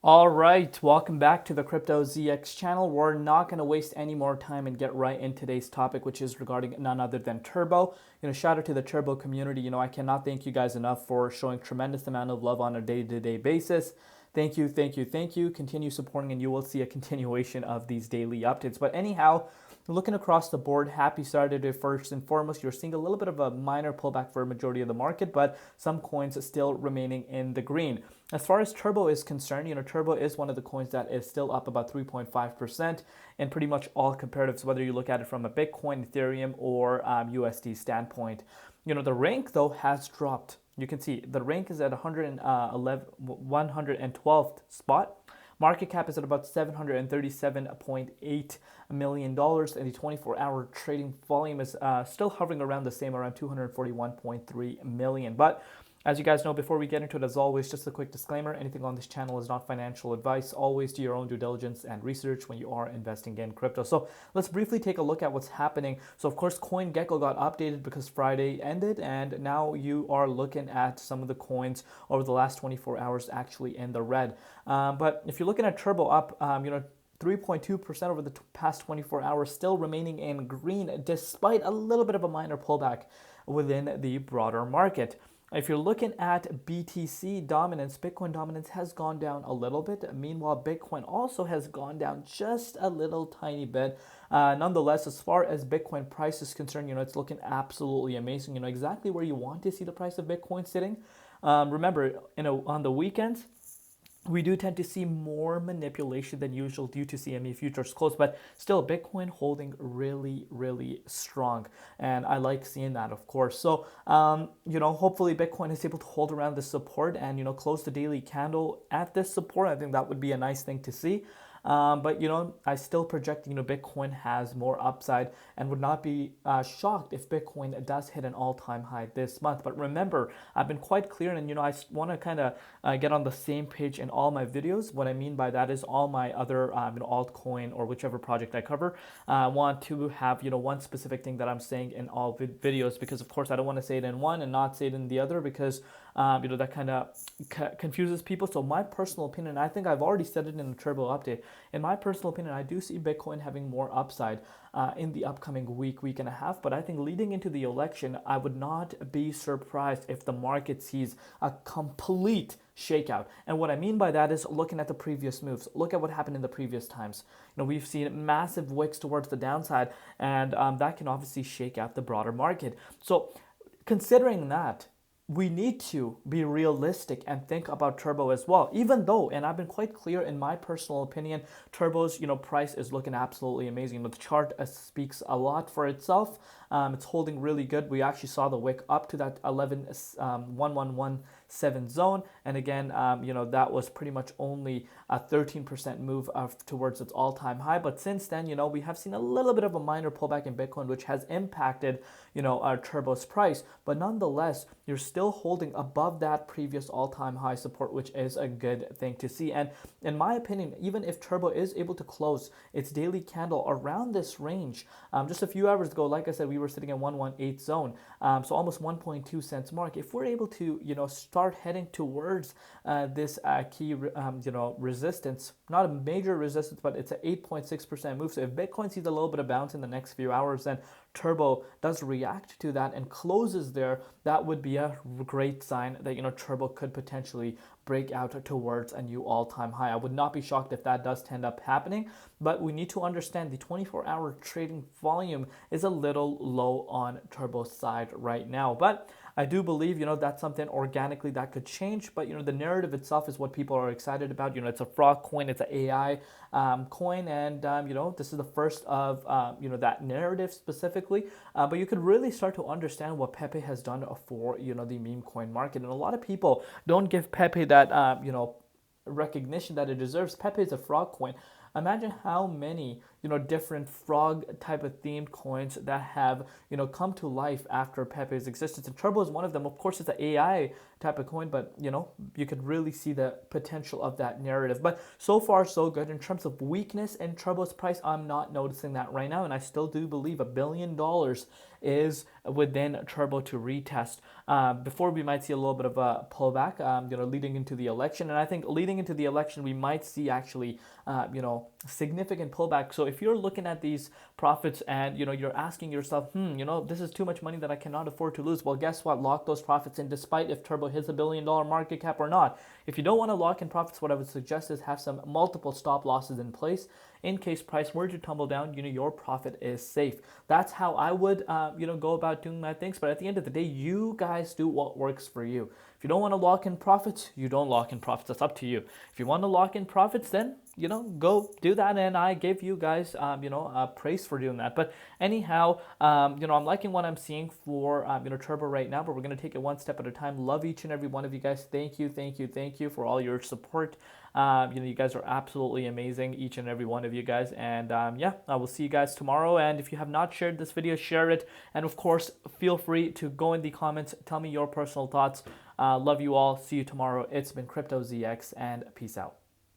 All right, welcome back to the Crypto ZX channel. We're not going to waste any more time and get right in today's topic, which is regarding none other than Turbo. Shout out to the Turbo community. I cannot thank you guys enough for showing tremendous amount of love on a day-to-day basis. Thank you, thank you, thank you. Continue supporting, and you will see a continuation of these daily updates. But anyhow, looking across the board, happy Saturday first and foremost. You're seeing a little bit of a minor pullback for a majority of the market, but some coins still remaining in the green. As far as Turbo is concerned, Turbo is one of the coins that is still up about 3.5% in pretty much all comparatives, whether you look at it from a Bitcoin, Ethereum, or USD standpoint. The rank though has dropped. You can see the rank is at 112th spot. Market cap is at about $737.8 million, and the 24-hour trading volume is still hovering around the same, around 241.3 million. But as you guys know, before we get into it, as always, just a quick disclaimer, anything on this channel is not financial advice. Always do your own due diligence and research when you are investing in crypto. So let's briefly take a look at what's happening. So of course, CoinGecko got updated because Friday ended, and now you are looking at some of the coins over the last 24 hours actually in the red. But if you're looking at Turbo up, 3.2% over the past 24 hours, still remaining in green despite a little bit of a minor pullback within the broader market. If you're looking at BTC dominance, Bitcoin dominance has gone down a little bit. Meanwhile, Bitcoin also has gone down just a little tiny bit. Nonetheless, as far as Bitcoin price is concerned, it's looking absolutely amazing. Exactly where you want to see the price of Bitcoin sitting. Remember, on the weekends, we do tend to see more manipulation than usual due to CME futures close, but still Bitcoin holding really, really strong. And I like seeing that, of course. So, hopefully Bitcoin is able to hold around this support and, close the daily candle at this support. I think that would be a nice thing to see. But I still project Bitcoin has more upside and would not be shocked if Bitcoin does hit an all-time high this month. But remember, I've been quite clear, and I want to kind of get on the same page in all my videos. What I mean by that is all my other altcoin or whichever project I cover. I want to have one specific thing that I'm saying in all videos, because of course I don't want to say it in one and not say it in the other, because that kind of confuses people. So my personal opinion, I think I've already said it in the Turbo update. In my personal opinion, I do see Bitcoin having more upside in the upcoming week and a half. But I think leading into the election, I would not be surprised if the market sees a complete shakeout. And what I mean by that is looking at the previous moves. Look at what happened in the previous times. We've seen massive wicks towards the downside, and that can obviously shake out the broader market. So considering that, we need to be realistic and think about Turbo as well. Even though, and I've been quite clear in my personal opinion, Turbo's price is looking absolutely amazing. The chart speaks a lot for itself. It's holding really good. We actually saw the wick up to that 11,117 zone, and again, that was pretty much only a 13% move towards its all-time high. But since then, we have seen a little bit of a minor pullback in Bitcoin, which has impacted our Turbo's price. But nonetheless, you're still holding above that previous all-time high support, which is a good thing to see. And in my opinion, even if Turbo is able to close its daily candle around this range, just a few hours ago, like I said, we were sitting in 118 zone, so almost 1.2 cents mark. If we're able to start heading towards this key resistance, not a major resistance, but it's an 8.6% move. So if Bitcoin sees a little bit of bounce in the next few hours, then Turbo does react to that and closes there, that would be a great sign that Turbo could potentially break out towards a new all-time high. I would not be shocked if that does end up happening, but we need to understand the 24-hour trading volume is a little low on Turbo's side right now. But I do believe, that's something organically that could change. But, the narrative itself is what people are excited about. It's a frog coin, it's an AI coin, and, this is the first of, that narrative specifically. But you could really start to understand what Pepe has done for, the meme coin market. And a lot of people don't give Pepe that, recognition that it deserves. Pepe is a frog coin. Imagine how many different frog type of themed coins that have come to life after Pepe's existence, and Turbo is one of them. Of course, it's an AI type of coin, but you could really see the potential of that narrative. But so far so good. In terms of weakness in Turbo's price, I'm not noticing that right now, and I still do believe $1 billion is within Turbo to retest before we might see a little bit of a pullback, leading into the election. And I think leading into the election, we might see actually, significant pullback. So if you're looking at these profits and, you're asking yourself, this is too much money that I cannot afford to lose. Well, guess what? Lock those profits in despite if Turbo hits $1 billion market cap or not. If you don't want to lock in profits, what I would suggest is have some multiple stop losses in place. In case price were to tumble down, your profit is safe. That's how I would, go about doing my things. But at the end of the day, you guys do what works for you. If you don't want to lock in profits, you don't lock in profits. That's up to you. If you want to lock in profits, then go do that, and I give you guys, praise for doing that. But anyhow, I'm liking what I'm seeing for, Turbo right now, but we're going to take it one step at a time. Love each and every one of you guys. Thank you for all your support. You guys are absolutely amazing, each and every one of you guys. And I will see you guys tomorrow. And if you have not shared this video, share it. And of course, feel free to go in the comments, tell me your personal thoughts. Love you all. See you tomorrow. It's been Crypto ZX, and peace out.